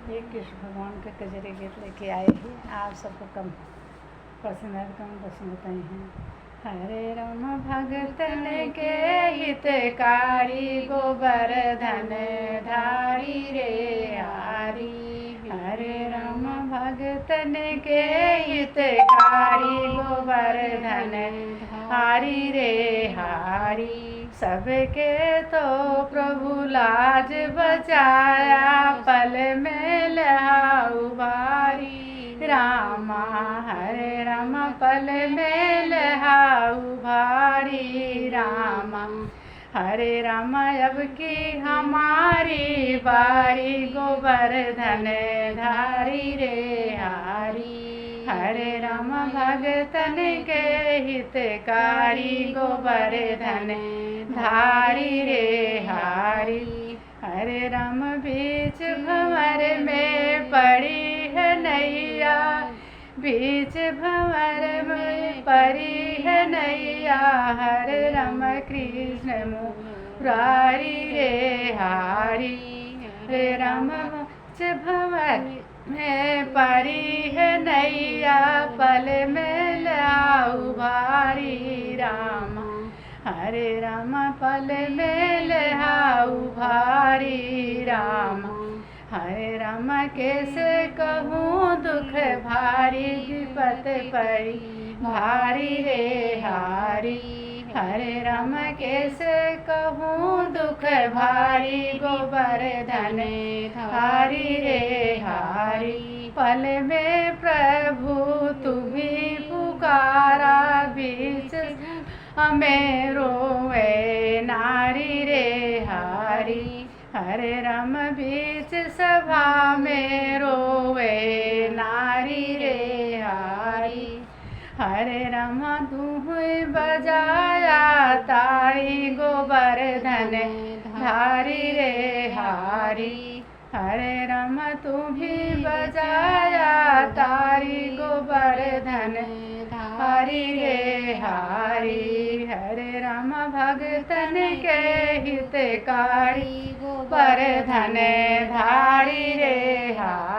ये कृष्ण भगवान के कजरी गीत लेके आए हैं। आप सबको कम पसंद है, कम पसंद बताए हैं। हरे राम भगतन के हितकारी, गोवर्धन धारी रे हारी। हरे राम भगतन के हितकारी, गोवर्धन हारी रे हारी। सबके तो प्रभु लाज बचाया, पल में लहाऊ भारी। रामा हरे राम पल में लहाऊ भारी। रामा हरे राम अब की हमारी बारी, गोवर्धन धारी रे हारी। हरे राम भगतन के हितकारी, गोवर्धन धारी रे हारी। हरे राम बीच भंवर में पड़ी है नैया, बीच भंवर में पड़ी है नैया। हरे राम कृष्ण मुरारी रे हारी। हरे राम बीच भंवर में पड़ी है नैया, पल में लाऊ भारी। राम हरे राम पल में लहाऊ भारी। राम हरे राम कैसे कहूँ दुख भारी, विपत पड़ी भारी रे हारी। हरे राम कैसे कहूँ दुख भारी, गोवर्धन धारी रे हारी। पल में प्रभु तुम्हें पुकारा, बीच हमें रोवे नारी रे हारी। हरे राम बीच सभा में रोवे नारी रे हारी। हरे राम धूम बजाया तारी, गोवर्धन धारी रे हारी। हरे राम तुम भी बजाया तारी, गोवर्धन धारी रे हारी। हरे राम भगतन के हितकारी, गोवर्धन धारी रे हारी।